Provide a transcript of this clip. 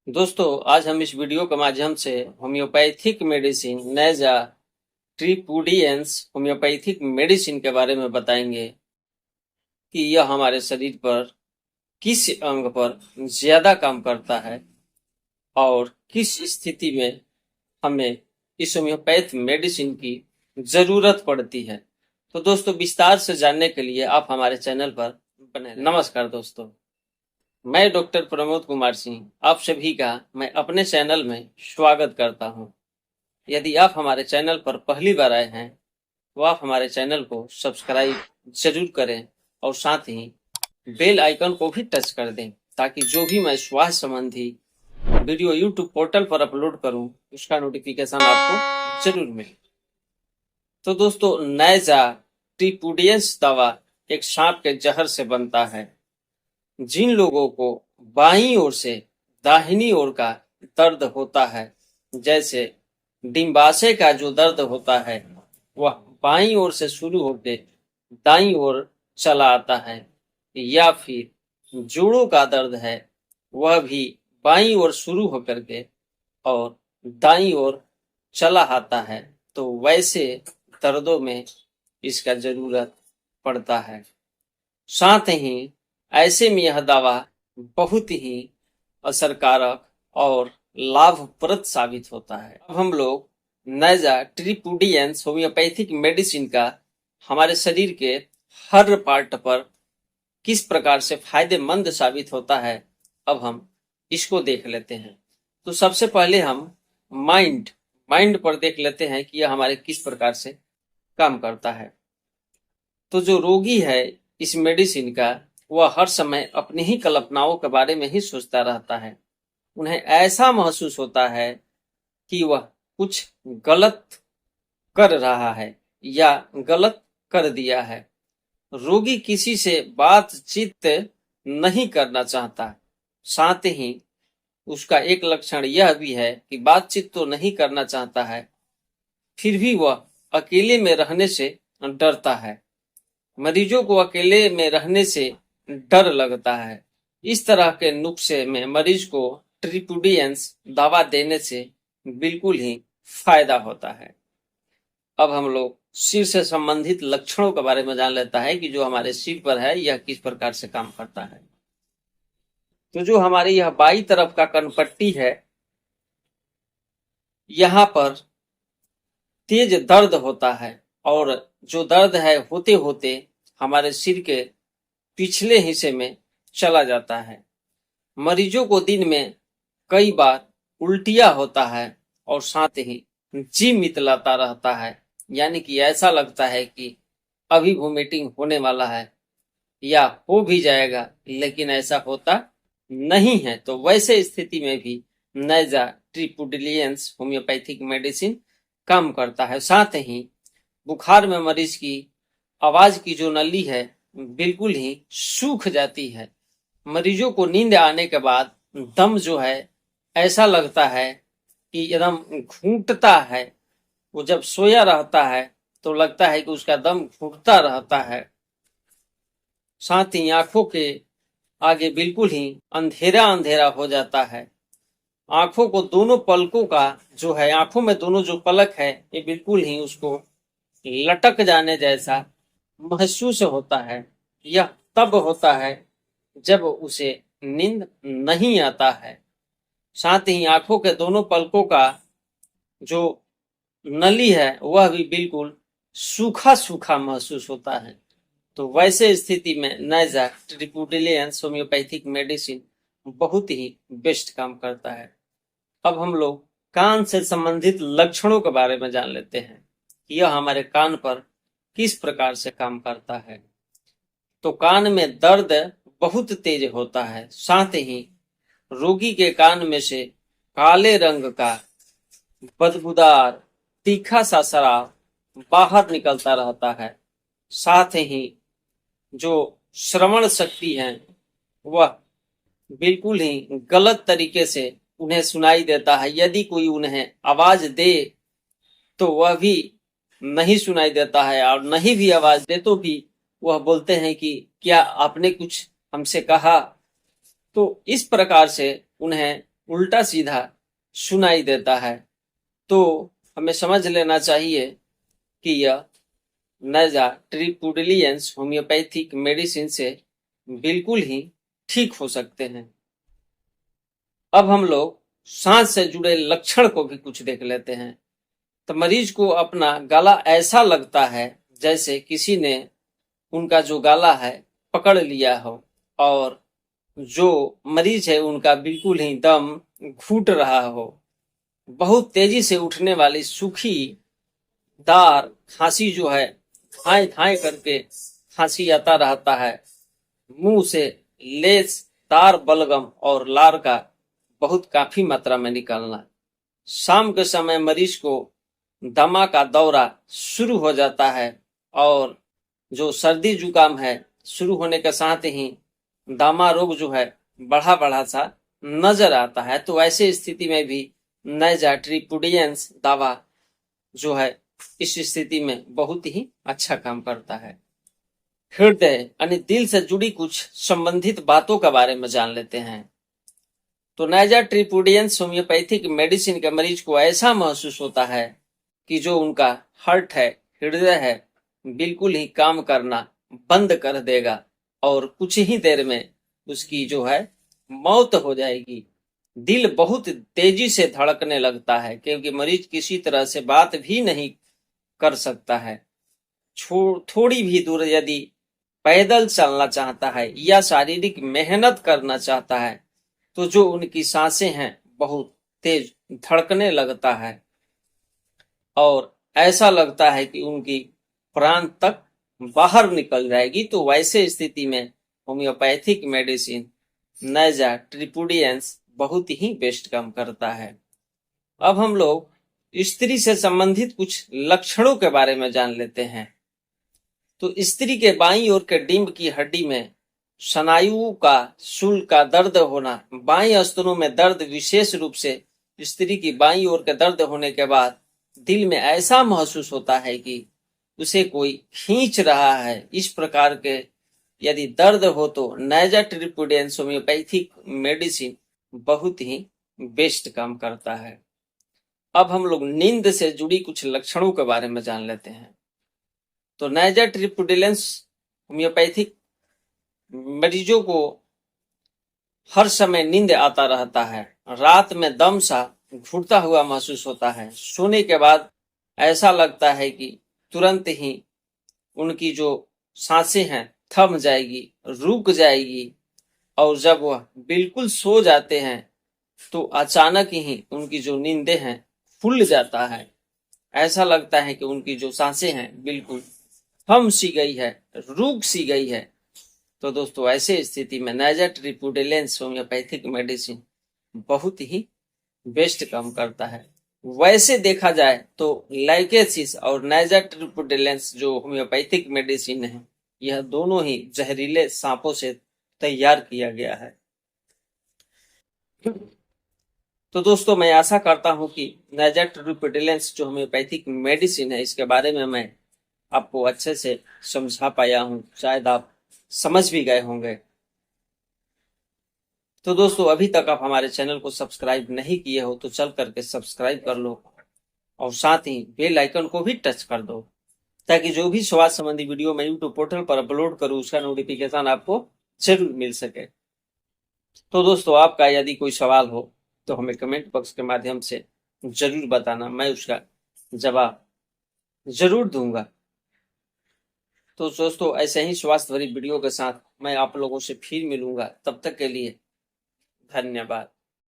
दोस्तों, आज हम इस वीडियो के माध्यम से होम्योपैथिक मेडिसिन नैजा ट्रिपुडियंस होम्योपैथिक मेडिसिन के बारे में बताएंगे कि यह हमारे शरीर पर किस अंग पर ज्यादा काम करता है और किस स्थिति में हमें इस होम्योपैथ मेडिसिन की जरूरत पड़ती है। तो दोस्तों, विस्तार से जानने के लिए आप हमारे चैनल पर बने रहें। नमस्कार दोस्तों, मैं डॉक्टर प्रमोद कुमार सिंह आप सभी का मैं अपने चैनल में स्वागत करता हूं। यदि आप हमारे चैनल पर पहली बार आए हैं तो आप हमारे चैनल को सब्सक्राइब जरूर करें और साथ ही बेल आइकन को भी टच कर दें ताकि जो भी मैं स्वास्थ्य संबंधी वीडियो यूट्यूब पोर्टल पर अपलोड करूं उसका नोटिफिकेशन आपको जरूर मिले। तो दोस्तों, नैजा ट्रिपुडियंस दवा एक सांप के जहर से बनता है। जिन लोगों को बाईं ओर से दाहिनी ओर का दर्द होता है, जैसे डिंबाशय का जो दर्द होता है वह बाईं ओर से शुरू होकर दाईं ओर चला आता है, या फिर जोड़ों का दर्द है वह भी बाईं ओर शुरू होकर के और दाईं ओर चला आता है, तो वैसे दर्दों में इसका जरूरत पड़ता है। साथ ही ऐसे में यह दवा बहुत ही असरकारक और लाभप्रद साबित होता है। अब हम लोग नैजा ट्रिपुडियंस होम्योपैथिक मेडिसिन का हमारे शरीर के हर पार्ट पर किस प्रकार से फायदेमंद साबित होता है, अब हम इसको देख लेते हैं। तो सबसे पहले हम माइंड पर देख लेते हैं कि यह हमारे किस प्रकार से काम करता है। तो जो रोगी है इस मेडिसिन का, वह हर समय अपनी ही कल्पनाओं के बारे में ही सोचता रहता है। उन्हें ऐसा महसूस होता है कि वह कुछ गलत कर रहा है या गलत कर दिया है। रोगी किसी से बातचीत नहीं करना चाहता। साथ ही उसका एक लक्षण यह भी है कि बातचीत तो नहीं करना चाहता है, फिर भी वह अकेले में रहने से डरता है। मरीजों को अकेले में रहने से डर लगता है। इस तरह के नुस्खे में मरीज को ट्रिपुडियंस दवा देने से बिल्कुल ही फायदा होता है। अब हम लोग सिर से संबंधित लक्षणों के बारे में जान लेता है कि जो हमारे सिर पर है यह किस प्रकार से काम करता है। तो जो हमारी यह बाई तरफ का कनपट्टी है, यहाँ पर तेज दर्द होता है और जो दर्द है होते होते हमारे सिर के पिछले हिस्से में चला जाता है। मरीजों को दिन में कई बार उल्टियां होता है और साथ ही जी मितलाता रहता है, यानी कि ऐसा लगता है कि अभी वोमिटिंग होने वाला है या हो भी जाएगा, लेकिन ऐसा होता नहीं है। तो वैसे स्थिति में भी नैजा ट्रिपुडियंस होम्योपैथिक मेडिसिन काम करता है। साथ ही बुखार में मरीज की आवाज की जो नली है बिल्कुल ही सूख जाती है। मरीजों को नींद आने के बाद दम जो है ऐसा लगता है कि एकदम घूंटता है। वो जब सोया रहता है तो लगता है कि उसका दम घूंटता रहता है। साथ ही आंखों के आगे बिल्कुल ही अंधेरा अंधेरा हो जाता है। आंखों को दोनों पलकों का जो है, आंखों में दोनों जो पलक है ये बिल्कुल ही उसको लटक जाने जैसा महसूस होता है। यह तब होता है जब उसे नींद नहीं आता है। साथ ही आंखों के दोनों पलकों का जो नली है वह भी बिल्कुल सूखा सूखा महसूस होता है। तो वैसे स्थिति में नैजा ट्रिपुडियंस होम्योपैथिक मेडिसिन बहुत ही बेस्ट काम करता है। अब हम लोग कान से संबंधित लक्षणों के बारे में जान लेते हैं कि यह हमारे कान पर किस प्रकार से काम करता है। तो कान में दर्द बहुत तेज होता है। साथ ही रोगी के कान में से काले रंग का बदबूदार तीखा सा शराब बाहर निकलता रहता है। साथ ही जो श्रवण शक्ति है वह बिल्कुल ही गलत तरीके से उन्हें सुनाई देता है। यदि कोई उन्हें आवाज दे तो वह भी नहीं सुनाई देता है, और नहीं भी आवाज दे तो भी वह बोलते हैं कि क्या आपने कुछ हमसे कहा। तो इस प्रकार से उन्हें उल्टा सीधा सुनाई देता है। तो हमें समझ लेना चाहिए कि यह नैजा ट्रिपुडिलियंस होम्योपैथिक मेडिसिन से बिल्कुल ही ठीक हो सकते हैं। अब हम लोग सांस से जुड़े लक्षण को भी कुछ देख लेते हैं। तो मरीज को अपना गला ऐसा लगता है जैसे किसी ने उनका जो गला है पकड़ लिया हो, और जो मरीज है उनका बिल्कुल ही दम घुट रहा हो। बहुत तेजी से उठने वाली सूखी दार खांसी जो है, हाय हाय करके खांसी आता रहता है। मुंह से लेस तार बलगम और लार का बहुत काफी मात्रा में निकलना। शाम के समय मरीज को दमा का दौरा शुरू हो जाता है, और जो सर्दी जुकाम है शुरू होने के साथ ही दमा रोग जो है बढ़ा बढ़ा सा नजर आता है। तो ऐसे स्थिति में भी नैजा ट्रिपुडियंस दवा जो है इस स्थिति में बहुत ही अच्छा काम करता है। हृदय यानी दिल से जुड़ी कुछ संबंधित बातों के बारे में जान लेते हैं। तो नैजा ट्रिपुडियंस होम्योपैथिक मेडिसिन के मरीज को ऐसा महसूस होता है कि जो उनका हार्ट है, हृदय है, बिल्कुल ही काम करना बंद कर देगा और कुछ ही देर में उसकी जो है मौत हो जाएगी। दिल बहुत तेजी से धड़कने लगता है क्योंकि मरीज किसी तरह से बात भी नहीं कर सकता है। थोड़ी भी दूर यदि पैदल चलना चाहता है या शारीरिक मेहनत करना चाहता है तो जो उनकी सांसें हैं बहुत तेज धड़कने लगता है और ऐसा लगता है कि उनकी प्राण तक बाहर निकल जाएगी। तो वैसे स्थिति में होम्योपैथिक मेडिसिन नैजा ट्रिपुडियंस बहुत ही बेस्ट काम करता है। अब हम लोग स्त्री से संबंधित कुछ लक्षणों के बारे में जान लेते हैं। तो स्त्री के बाईं ओर के डिंब की हड्डी में स्नायु का शूल का दर्द होना, बाईं स्तनों में दर्द, विशेष रूप से स्त्री की बाईं ओर के दर्द होने के बाद दिल में ऐसा महसूस होता है कि उसे कोई खींच रहा है। इस प्रकार के यदि दर्द हो तो नैजा ट्रिपुडियंस होम्योपैथिक मेडिसिन बहुत ही बेस्ट काम करता है। अब हम लोग नींद से जुड़ी कुछ लक्षणों के बारे में जान लेते हैं। तो नैजा ट्रिपुडियंस होम्योपैथिक मरीजों को हर समय नींद आता रहता है। रात में दम सा घुटता हुआ महसूस होता है। सोने के बाद ऐसा लगता है कि तुरंत ही उनकी जो सांसें हैं थम जाएगी, रुक जाएगी, और जब वह बिल्कुल सो जाते हैं तो अचानक ही उनकी जो नींदें हैं फूल जाता है। ऐसा लगता है कि उनकी जो सांसें हैं बिल्कुल थम सी गई है, रुक सी गई है। तो दोस्तों ऐसे स्थिति में नैजा ट्रिपुडियंस होम्योपैथिक मेडिसिन बहुत ही बेस्ट काम करता है। वैसे देखा जाए तो लाइकेसिस और नैजा ट्रिपुडियंस जो होम्योपैथिक मेडिसिन है यह दोनों ही जहरीले सांपों से तैयार किया गया है। तो दोस्तों मैं आशा करता हूं कि नैजा ट्रिपुडियंस जो होम्योपैथिक मेडिसिन है इसके बारे में मैं आपको अच्छे से समझा पाया हूं, शायद आप समझ भी गए होंगे। तो दोस्तों अभी तक आप हमारे चैनल को सब्सक्राइब नहीं किए हो तो चल करके सब्सक्राइब कर लो और साथ ही बेल आइकन को भी टच कर दो ताकि जो भी स्वास्थ्य संबंधी वीडियो मैं यूट्यूब पोर्टल पर अपलोड करूं उसका नोटिफिकेशन आपको जरूर मिल सके। तो दोस्तों आपका यदि कोई सवाल हो तो हमें कमेंट बॉक्स के माध्यम से जरूर बताना, मैं उसका जवाब जरूर दूंगा। तो दोस्तों ऐसे ही स्वास्थ्य भरी वीडियो के साथ मैं आप लोगों से फिर मिलूंगा। तब तक के लिए धन्यवाद।